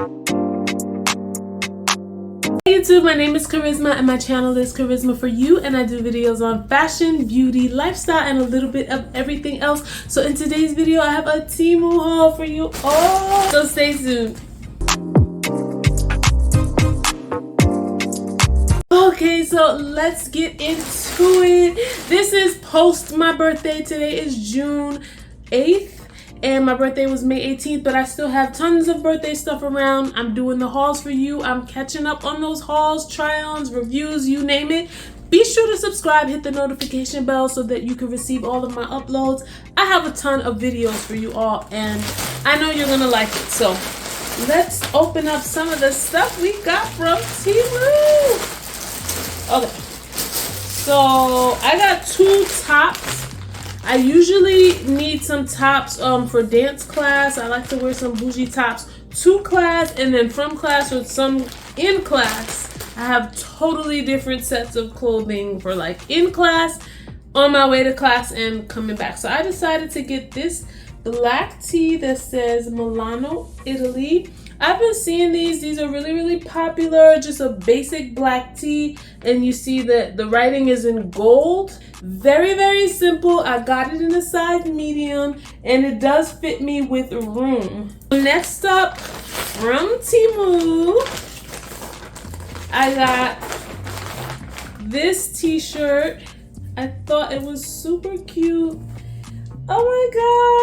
Hey YouTube, my name is Kharyzma and my channel is Kharyzma for you, and I do videos on fashion, beauty, lifestyle, and a little bit of everything else. So in today's video, I have a Temu haul for you all, so stay tuned. Okay, so let's get into it. This is post my birthday. Today is June 8th. And my birthday was May 18th, but I still have tons of birthday stuff around. I'm doing the hauls for you. I'm catching up on those hauls, try-ons, reviews, you name it. Be sure to subscribe, hit the notification bell so that you can receive all of my uploads. I have a ton of videos for you all, and I know you're gonna like it. So let's open up some of the stuff we got from Temu. Okay, so I got two tops. I usually need some tops for dance class. I like to wear some bougie tops to class, and then from class or some in class. I have totally different sets of clothing for like in class, on my way to class, and coming back. So I decided to get this black tee that says Milano, Italy. I've been seeing these are really popular, just a basic black tee, and you see that the writing is in gold. Very simple. I got it in a size medium, and it does fit me with room. Next up, from Temu, I got this t-shirt. I thought it was super cute. Oh my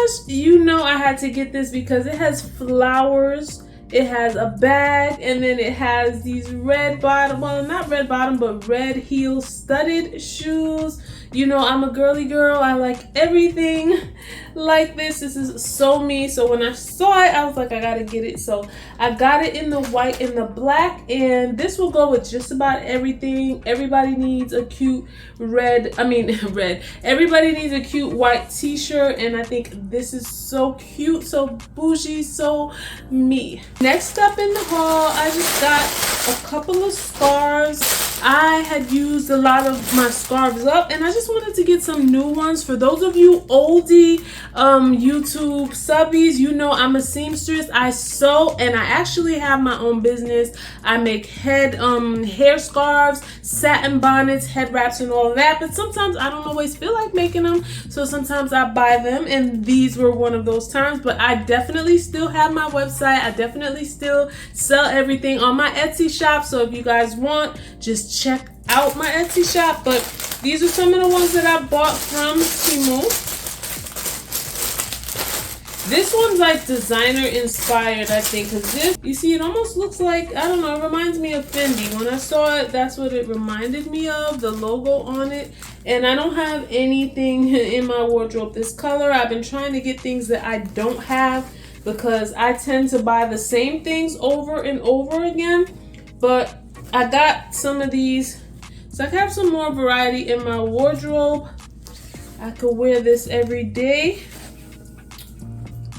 gosh, you know I had to get this because it has flowers. It has a bag, and then it has these red bottom, well, not red bottom, but red heel studded shoes. You know, I'm a girly girl. I like everything like this. This is so me. So when I saw it, I was like, I gotta get it. So I got it in the white and the black, and this will go with just about everything. Everybody needs a cute red. Everybody needs a cute white t-shirt, and I think this is so cute, so bougie, so me. Next up in the haul, I just got a couple of scarves. I had used a lot of my scarves up, and I just wanted to get some new ones. For those of you oldie YouTube subbies, you know I'm a seamstress. I sew, and I actually have my own business. I make hair scarves, satin bonnets, head wraps, and all of that, but sometimes I don't always feel like making them, so sometimes I buy them, and these were one of those times. But I definitely still have my website. I definitely still sell everything on my Etsy shop, so if you guys want, just check out my Etsy shop. But these are some of the ones that I bought from Temu. This one's like designer inspired, I think, because this, you see, it almost looks like, I don't know, it reminds me of Fendi. When I saw it, that's what it reminded me of, the logo on it. And I don't have anything in my wardrobe this color. I've been trying to get things that I don't have because I tend to buy the same things over and over again. But I got some of these, so I can have some more variety in my wardrobe. I could wear this every day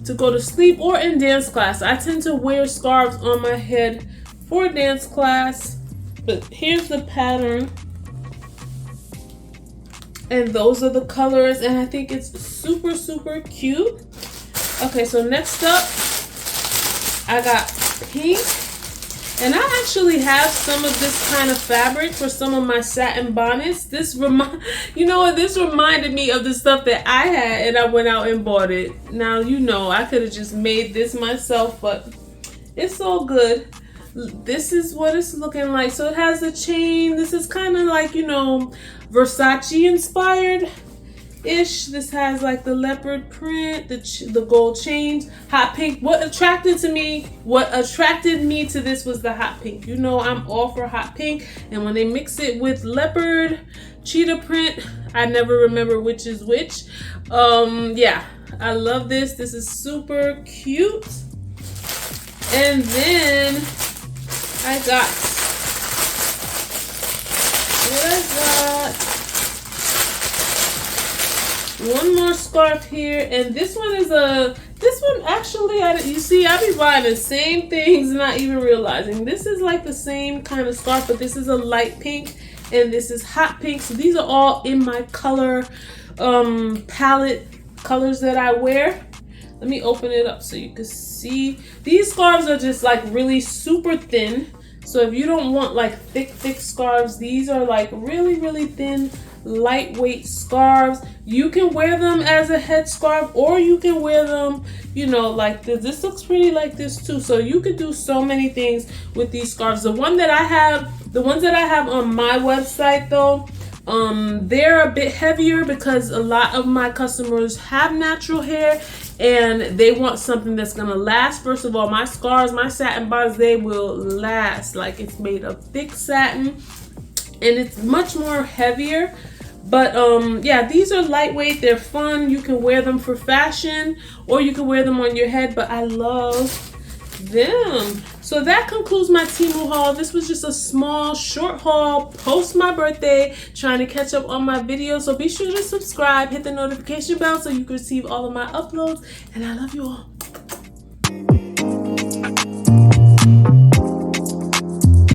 to go to sleep or in dance class. I tend to wear scarves on my head for dance class, but here's the pattern, and those are the colors, and I think it's super cute. Okay, so next up, I got pink. And I actually have some of this kind of fabric for some of my satin bonnets. This reminded me of the stuff that I had, and I went out and bought it. Now, you know, I could have just made this myself, but it's all good. This is what it's looking like. So it has a chain. This is kind of like, you know, Versace inspired ish. This has like the leopard print, the gold chains, hot pink. What attracted me to this was the hot pink. You know I'm all for hot pink, and when they mix it with leopard, cheetah print, I never remember which is which. Yeah, I love this. This is super cute. And then I got one more scarf here, and this one actually, you see, I be buying the same things, not even realizing. This is like the same kind of scarf, but this is a light pink, and this is hot pink. So these are all in my color palette colors that I wear. Let me open it up so you can see. These scarves are just like really super thin. So if you don't want like thick scarves, these are like really thin, lightweight scarves. You can wear them as a headscarf, or you can wear them, you know, like this. This looks pretty like this too. So you could do so many things with these scarves. The ones that I have on my website though, they're a bit heavier because a lot of my customers have natural hair and they want something that's gonna last. First of all, my scarves, my satin bars, they will last. Like, it's made of thick satin and it's much more heavier. But yeah, these are lightweight, they're fun. You can wear them for fashion or you can wear them on your head, but I love them. So that concludes my Temu haul. This was just a small short haul post my birthday, trying to catch up on my videos. So be sure to subscribe, hit the notification bell so you can receive all of my uploads, and I love you all.